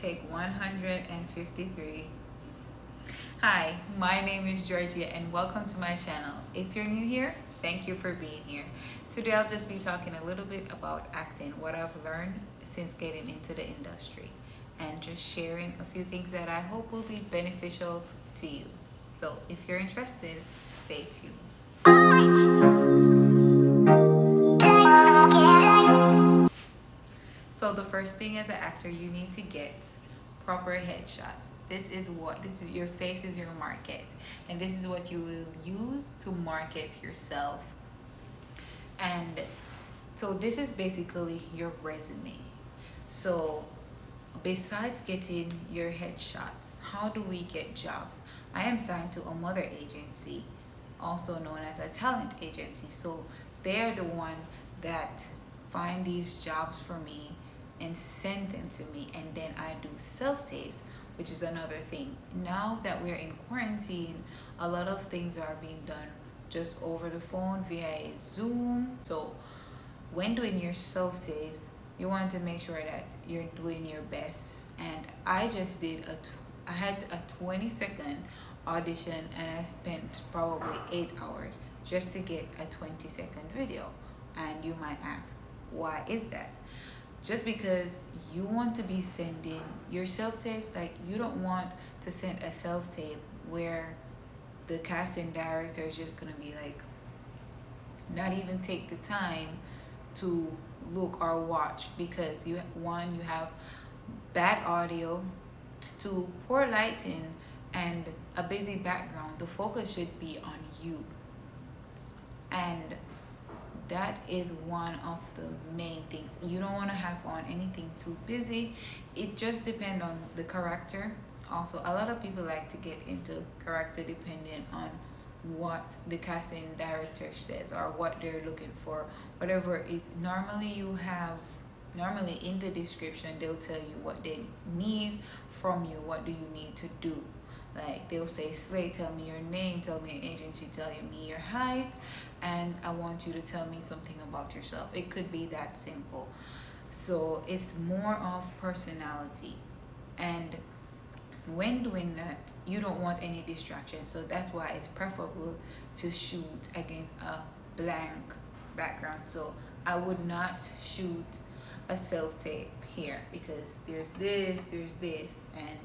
Take 153. Hi, my name is Georgia and welcome to my channel. If you're new here, thank you for being here. Today I'll just be talking a little bit about acting, what I've learned since getting into the industry, and just sharing a few things that I hope will be beneficial to you. So if you're interested, stay tuned. So the first thing as an actor, you need to get proper headshots. This is your face is your market, and this is what you will use to market yourself. And so this is basically your resume. So besides getting your headshots, how do we get jobs? I am signed to a mother agency, also known as a talent agency. So they are the one that find these jobs for me and send them to me, and then I do self tapes, which is another thing. Now that we're in quarantine, a lot of things are being done just over the phone via a Zoom. So when doing your self tapes, you want to make sure that you're doing your best. And I just did I had a 20-second audition, and I spent probably 8 hours just to get a 20-second video. And you might ask, why is that? Just because you want to be sending your self tapes, like you don't want to send a self tape where the casting director is just gonna be like, not even take the time to look or watch, because you have bad audio, two, poor lighting, and a busy background. The focus should be on you, and that is one of the main things. You don't want to have on anything too busy. It just depends on the character. Also, a lot of people like to get into character depending on what the casting director says or what they're looking for. Whatever is normally in the description, they'll tell you what they need from you. What do you need to do? Like they'll say, Slay, tell me your name, tell me your agency, tell me your height, and I want you to tell me something about yourself. It could be that simple. So it's more of personality. And when doing that, you don't want any distraction. So that's why it's preferable to shoot against a blank background. So I would not shoot a self tape here because there's this, and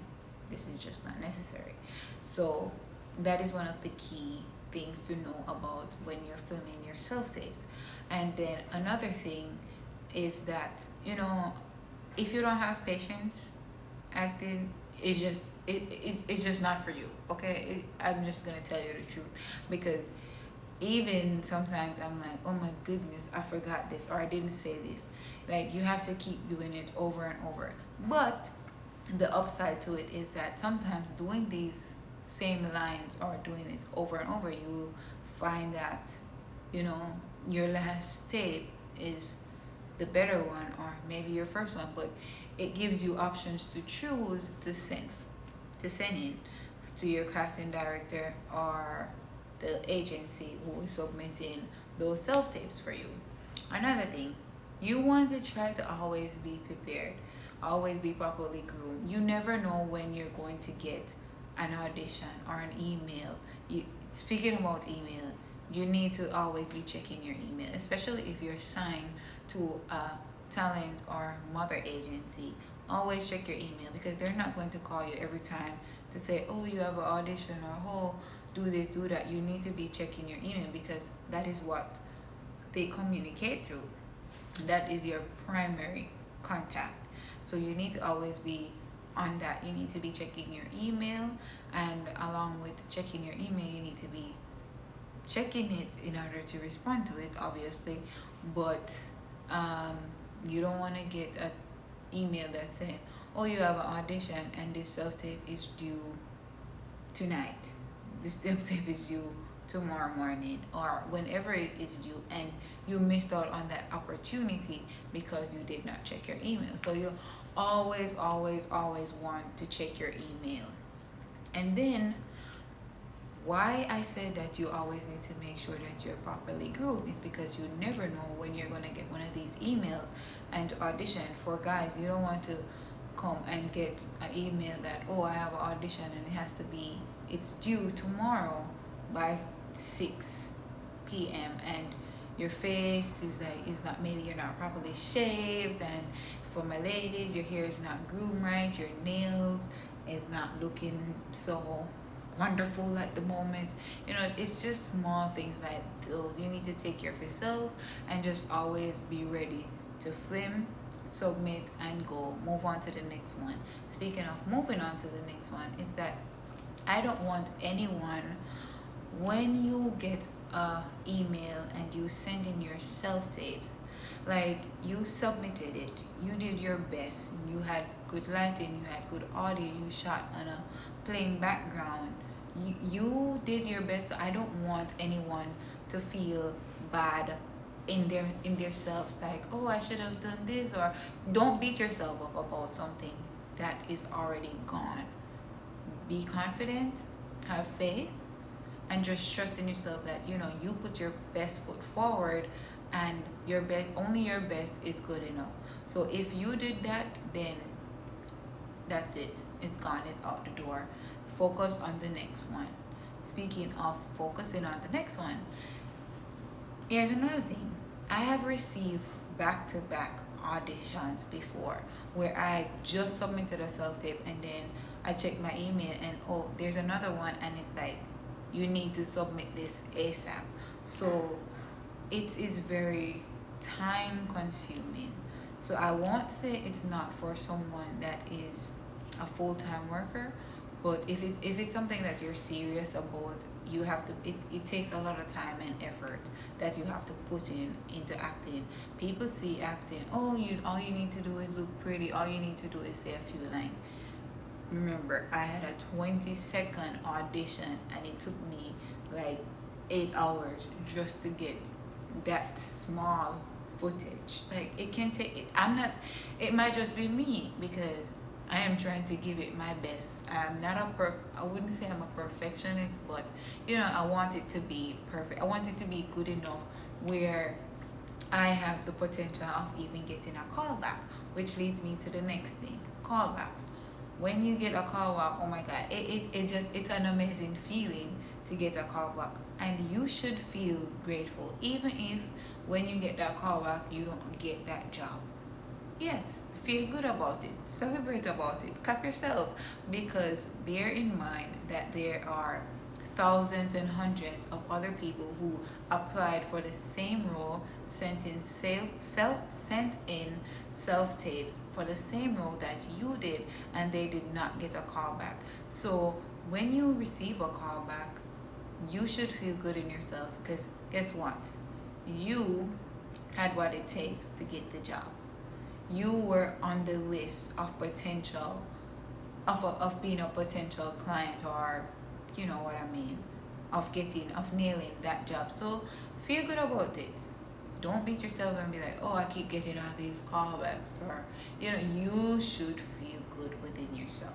this is just not necessary. So that is one of the key things to know about when you're filming your self tapes. And then another thing is that, if you don't have patience, acting is just it's just not for you. Okay, I'm just gonna tell you the truth, because even sometimes I'm like, oh my goodness, I forgot this, or I didn't say this. Like, you have to keep doing it over and over. But the upside to it is that sometimes doing these same lines or doing it over and over, you find that your last tape is the better one, or maybe your first one, but it gives you options to choose to send in to your casting director or the agency who is submitting those self tapes for you. Another thing, you want to try to always be prepared, always be properly groomed. You never know when you're going to get an audition or an email. Speaking about email, you need to always be checking your email, especially if you're signed to a talent or mother agency. Always check your email, because they're not going to call you every time to say, oh, you have an audition, or oh, do this, do that. You need to be checking your email, because that is what they communicate through. That is your primary contact. So you need to always be on that. You need to be checking your email, and along with checking your email, you need to be checking it in order to respond to it, obviously. But you don't want to get an email that saying, oh, you have an audition and this self-tape is due tonight, this self-tape is due tomorrow morning, or whenever it is due, and you missed out on that opportunity because you did not check your email. So you always want to check your email. And then why I said that you always need to make sure that you're properly groomed is because you never know when you're going to get one of these emails and audition. For guys, you don't want to come and get an email that, oh, I have an audition and it's due tomorrow by 6 p.m. and your face is not, maybe you're not properly shaved, and for my ladies, your hair is not groomed right, your nails is not looking so wonderful at the moment. It's just small things like those. You need to take care of yourself and just always be ready to film, submit, and go. Move on to the next one. Speaking of moving on to the next one, is that I don't want anyone, when you get a email and you send in your self-tapes, like you submitted it, you did your best, you had good lighting, you had good audio, you shot on a plain background, you did your best. So I don't want anyone to feel bad in their selves, like, oh, I should have done this. Or don't beat yourself up about something that is already gone. Be confident, have faith, and just trust in yourself that you put your best foot forward, and only your best is good enough. So if you did that, then that's it. It's gone. It's out the door. Focus on the next one. Speaking of focusing on the next one, here's another thing. I have received back-to-back auditions before where I just submitted a self-tape and then I checked my email and, oh, there's another one, and it's like, you need to submit this ASAP. So it is very time consuming. So I won't say it's not for someone that is a full-time worker, but if it's something that you're serious about, you have to, it takes a lot of time and effort that you have to put into acting. People see acting, oh, all you need to do is look pretty, all you need to do is say a few lines. Remember, I had a 20-second audition and it took me like 8 hours just to get that small footage. Like, it can take it. It might just be me, because I am trying to give it my best. I'm not I wouldn't say I'm a perfectionist, but I want it to be perfect. I want it to be good enough where I have the potential of even getting a callback, which leads me to the next thing, callbacks. When you get a callback, oh my God, it's an amazing feeling to get a callback, and you should feel grateful, even if when you get that callback you don't get that job. Yes, feel good about it, celebrate about it, clap yourself, because bear in mind that there are thousands and hundreds of other people who applied for the same role, sent in self tapes for the same role that you did, and they did not get a callback. So when you receive a callback, you should feel good in yourself, because guess what? You had what it takes to get the job. You were on the list of potential, of being a potential client, or you know what I mean, of nailing that job. So feel good about it. Don't beat yourself and be like, oh, I keep getting all these callbacks. Or you should feel good within yourself.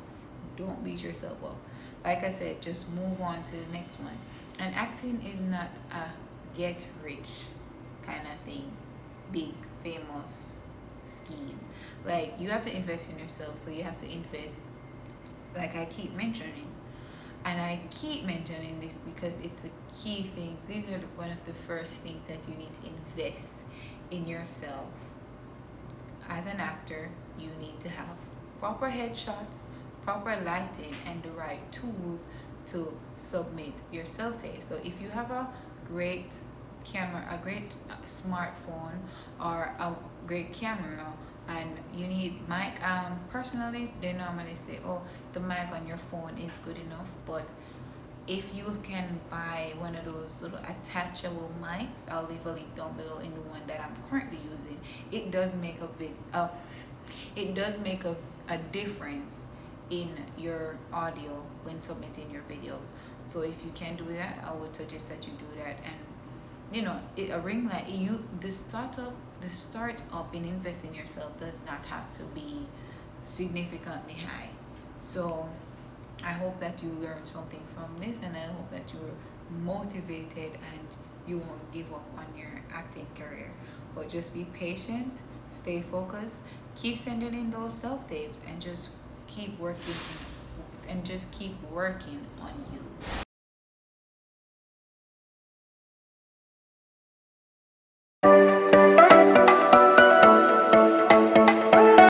Don't beat yourself up. Like I said, just move on to the next one. And acting is not a get rich kind of thing, big famous scheme. Like, you have to invest in yourself. So you have to invest, like I keep mentioning. And I keep mentioning this because it's a key thing. These are one of the first things that you need to invest in yourself. As an actor, you need to have proper headshots, proper lighting, and the right tools to submit your self-tape. So if you have a great camera, a great smartphone, or a great camera, and you need mic, personally they normally say, oh, the mic on your phone is good enough. But if you can buy one of those little attachable mics, I'll leave a link down below in the one that I'm currently using. It does make a difference in your audio when submitting your videos. So if you can do that, I would suggest that you do that. And a ring light, the startup in investing in yourself does not have to be significantly high. So I hope that you learned something from this, and I hope that you're motivated and you won't give up on your acting career. But just be patient, stay focused, keep sending in those self tapes, and just keep working and just keep working on you.